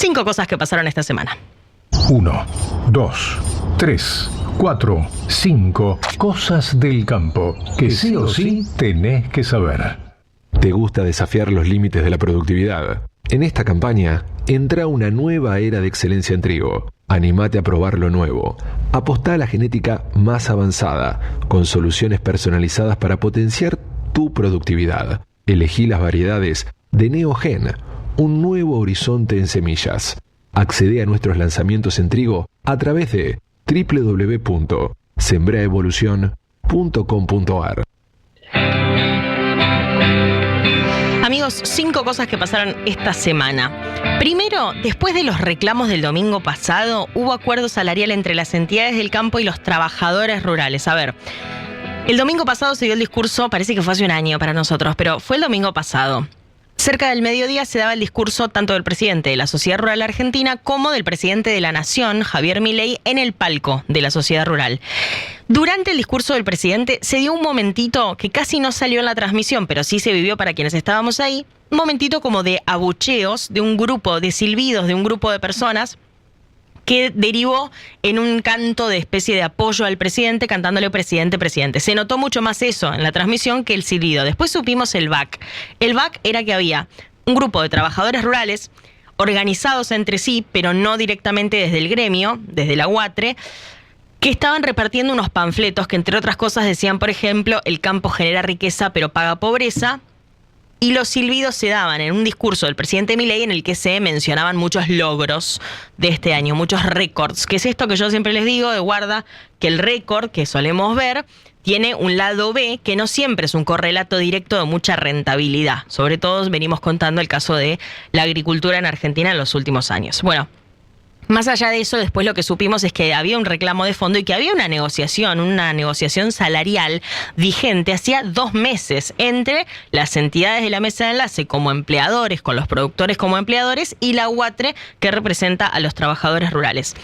5 cosas que pasaron esta semana. 1, 2, 3, 4, 5 cosas del campo que sí o sí tenés que saber. ¿Te gusta desafiar los límites de la productividad? En esta campaña, entra una nueva era de excelencia en trigo. Anímate a probar lo nuevo. Apostá a la genética más avanzada, con soluciones personalizadas para potenciar tu productividad. Elegí las variedades de Neogen, un nuevo horizonte en semillas. Accede a nuestros lanzamientos en trigo a través de www.sembraevolucion.com.ar. Amigos, 5 cosas que pasaron esta semana. Primero, después de los reclamos del domingo pasado, hubo acuerdo salarial entre las entidades del campo y los trabajadores rurales. A ver, el domingo pasado se dio el discurso, parece que fue hace un año para nosotros, pero fue el domingo pasado. Cerca del mediodía se daba el discurso tanto del presidente de la Sociedad Rural Argentina como del presidente de la Nación, Javier Milei, en el palco de la Sociedad Rural. Durante el discurso del presidente se dio un momentito que casi no salió en la transmisión, pero sí se vivió para quienes estábamos ahí, un momentito como de abucheos, de un grupo, de silbidos, de un grupo de personas que derivó en un canto de especie de apoyo al presidente, cantándole presidente, presidente. Se notó mucho más eso en la transmisión que el silbido. Después supimos el back. El back era que había un grupo de trabajadores rurales organizados entre sí, pero no directamente desde el gremio, desde la UATRE, que estaban repartiendo unos panfletos que, entre otras cosas, decían, por ejemplo, el campo genera riqueza pero paga pobreza. Y los silbidos se daban en un discurso del presidente Milei en el que se mencionaban muchos logros de este año, muchos récords. Que es esto que yo siempre les digo de guarda, que el récord que solemos ver tiene un lado B que no siempre es un correlato directo de mucha rentabilidad. Sobre todo venimos contando el caso de la agricultura en Argentina en los últimos años. Bueno, más allá de eso, después lo que supimos es que había un reclamo de fondo y que había una negociación salarial vigente hacía 2 meses entre las entidades de la mesa de enlace como empleadores, con los productores como empleadores, y la UATRE, que representa a los trabajadores rurales.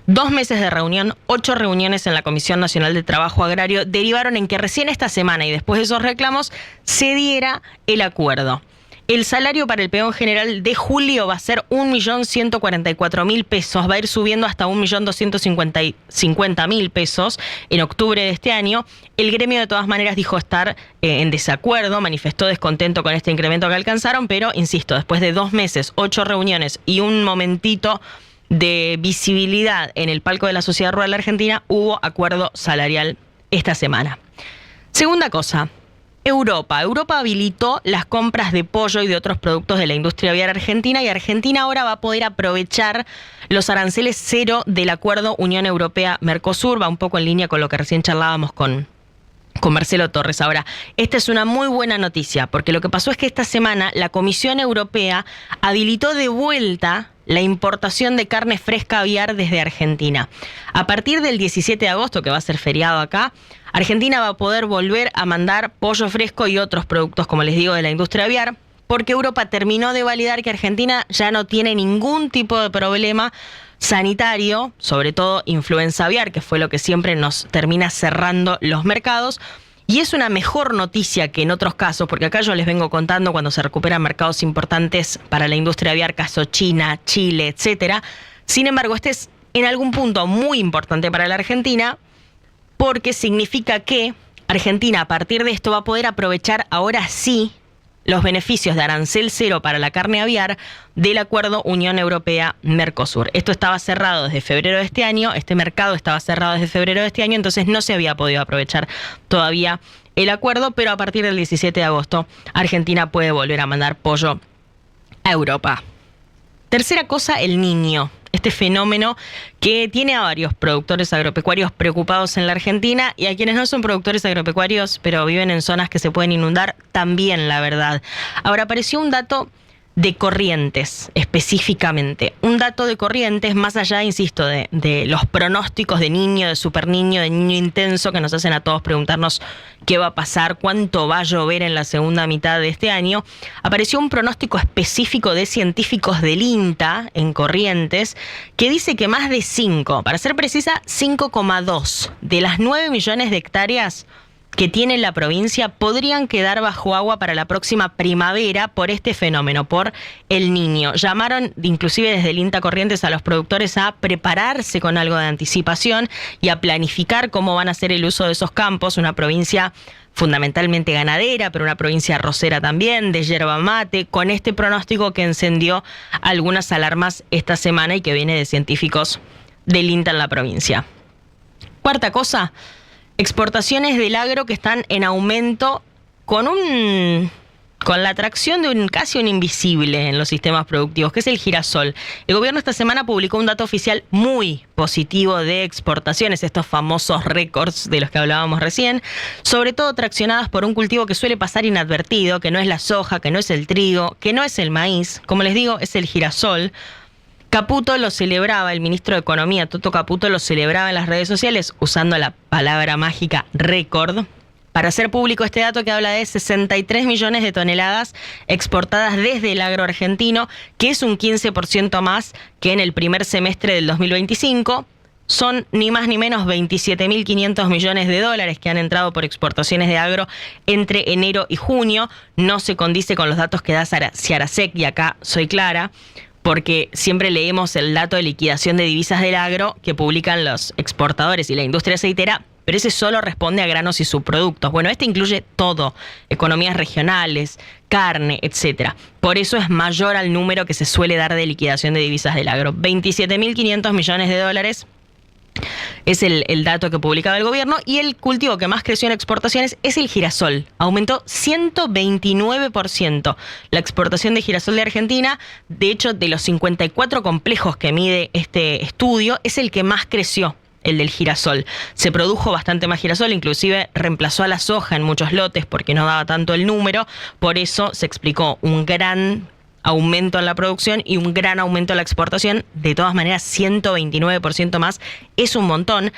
2 meses de reunión, 8 reuniones en la Comisión Nacional de Trabajo Agrario derivaron en que recién esta semana y después de esos reclamos se diera el acuerdo. El salario para el peón general de julio va a ser 1.144.000 pesos, va a ir subiendo hasta 1.250.000 pesos en octubre de este año. El gremio de todas maneras dijo estar en desacuerdo, manifestó descontento con este incremento que alcanzaron, pero insisto, después de 2 meses, 8 reuniones y un momentito de visibilidad en el palco de la Sociedad Rural Argentina, hubo acuerdo salarial esta semana. Segunda cosa. Europa habilitó las compras de pollo y de otros productos de la industria aviar argentina, y Argentina ahora va a poder aprovechar los aranceles cero del acuerdo Unión Europea-Mercosur. Va un poco en línea con lo que recién charlábamos con Marcelo Torres. Ahora, esta es una muy buena noticia, porque lo que pasó es que esta semana la Comisión Europea habilitó de vuelta la importación de carne fresca aviar desde Argentina. A partir del 17 de agosto, que va a ser feriado acá, Argentina va a poder volver a mandar pollo fresco y otros productos, como les digo, de la industria aviar, porque Europa terminó de validar que Argentina ya no tiene ningún tipo de problema sanitario, sobre todo influenza aviar, que fue lo que siempre nos termina cerrando los mercados. Y es una mejor noticia que en otros casos, porque acá yo les vengo contando cuando se recuperan mercados importantes para la industria aviar, caso China, Chile, etcétera. Sin embargo, este es en algún punto muy importante para la Argentina, porque significa que Argentina a partir de esto va a poder aprovechar ahora sí los beneficios de arancel cero para la carne aviar del acuerdo Unión Europea-Mercosur. Esto estaba cerrado desde febrero de este año, este mercado estaba cerrado desde febrero de este año, entonces no se había podido aprovechar todavía el acuerdo, pero a partir del 17 de agosto Argentina puede volver a mandar pollo a Europa. Tercera cosa, el Niño. Este fenómeno que tiene a varios productores agropecuarios preocupados en la Argentina, y a quienes no son productores agropecuarios pero viven en zonas que se pueden inundar también, la verdad. Ahora apareció un dato de Corrientes específicamente. Un dato de Corrientes, más allá, insisto, de los pronósticos de Niño, de Super Niño, de Niño Intenso, que nos hacen a todos preguntarnos qué va a pasar, cuánto va a llover en la segunda mitad de este año. Apareció un pronóstico específico de científicos del INTA en Corrientes que dice que más de 5, para ser precisa 5,2 de las 9 millones de hectáreas que tiene la provincia podrían quedar bajo agua para la próxima primavera por este fenómeno, por el Niño. Llamaron inclusive desde el INTA Corrientes a los productores a prepararse con algo de anticipación y a planificar cómo van a hacer el uso de esos campos. Una provincia fundamentalmente ganadera, pero una provincia arrocera también, de yerba mate, con este pronóstico que encendió algunas alarmas esta semana y que viene de científicos del INTA en la provincia. Cuarta cosa, exportaciones del agro que están en aumento con la atracción de casi un invisible en los sistemas productivos, que es el girasol. El gobierno esta semana publicó un dato oficial muy positivo de exportaciones, estos famosos récords de los que hablábamos recién, sobre todo traccionadas por un cultivo que suele pasar inadvertido, que no es la soja, que no es el trigo, que no es el maíz, como les digo, es el girasol. Caputo lo celebraba, el ministro de Economía, Toto Caputo, lo celebraba en las redes sociales usando la palabra mágica récord para hacer público este dato que habla de 63 millones de toneladas exportadas desde el agro argentino, que es un 15% más que en el primer semestre del 2025. Son ni más ni menos 27.500 millones de dólares que han entrado por exportaciones de agro entre enero y junio. No se condice con los datos que da Ciarasec, y acá soy clara, porque siempre leemos el dato de liquidación de divisas del agro que publican los exportadores y la industria aceitera, pero ese solo responde a granos y subproductos. Bueno, este incluye todo, economías regionales, carne, etcétera. Por eso es mayor al número que se suele dar de liquidación de divisas del agro. 27.500 millones de dólares es el dato que publicaba el gobierno, y el cultivo que más creció en exportaciones es el girasol. Aumentó 129% la exportación de girasol de Argentina. De hecho, de los 54 complejos que mide este estudio, es el que más creció, el del girasol. Se produjo bastante más girasol, inclusive reemplazó a la soja en muchos lotes porque no daba tanto el número. Por eso se explicó un gran aumento en la producción y un gran aumento en la exportación. De todas maneras, 129% más es un montón.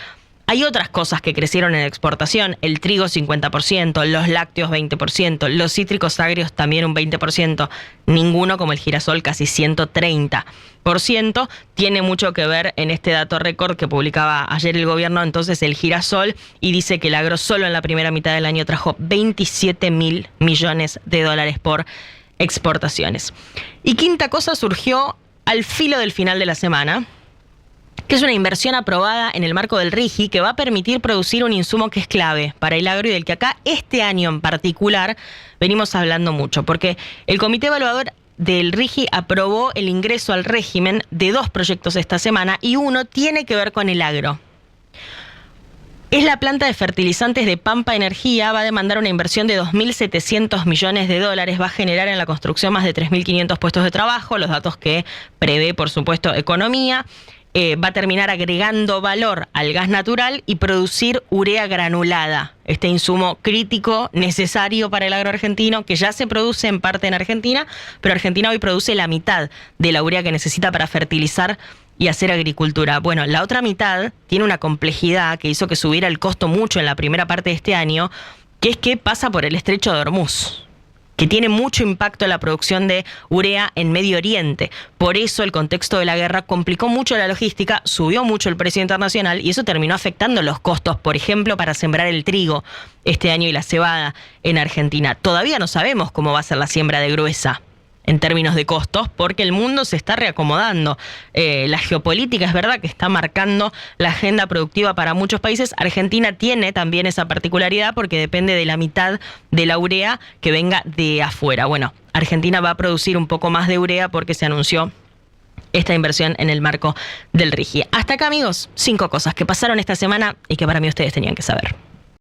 Hay otras cosas que crecieron en exportación: el trigo 50%, los lácteos 20%, los cítricos agrios también un 20%, ninguno como el girasol, casi 130%. Tiene mucho que ver en este dato récord que publicaba ayer el gobierno entonces el girasol, y dice que el agro solo en la primera mitad del año trajo 27.000 millones de dólares por exportaciones. Y quinta cosa, surgió al filo del final de la semana, que es una inversión aprobada en el marco del RIGI que va a permitir producir un insumo que es clave para el agro y del que acá este año en particular venimos hablando mucho, porque el comité evaluador del RIGI aprobó el ingreso al régimen de 2 proyectos esta semana, y uno tiene que ver con el agro. Es la planta de fertilizantes de Pampa Energía, va a demandar una inversión de 2.700 millones de dólares, va a generar en la construcción más de 3.500 puestos de trabajo, los datos que prevé, por supuesto, Economía. Va a terminar agregando valor al gas natural y producir urea granulada, este insumo crítico necesario para el agro argentino, que ya se produce en parte en Argentina, pero Argentina hoy produce la mitad de la urea que necesita para fertilizar y hacer agricultura. Bueno, la otra mitad tiene una complejidad que hizo que subiera el costo mucho en la primera parte de este año, que es que pasa por el estrecho de Hormuz, que tiene mucho impacto en la producción de urea en Medio Oriente. Por eso el contexto de la guerra complicó mucho la logística, subió mucho el precio internacional, y eso terminó afectando los costos, por ejemplo, para sembrar el trigo este año y la cebada en Argentina. Todavía no sabemos cómo va a ser la siembra de gruesa en términos de costos, porque el mundo se está reacomodando. La geopolítica es verdad que está marcando la agenda productiva para muchos países. Argentina tiene también esa particularidad porque depende de la mitad de la urea que venga de afuera. Bueno, Argentina va a producir un poco más de urea porque se anunció esta inversión en el marco del RIGI. Hasta acá, amigos, 5 cosas que pasaron esta semana y que para mí ustedes tenían que saber.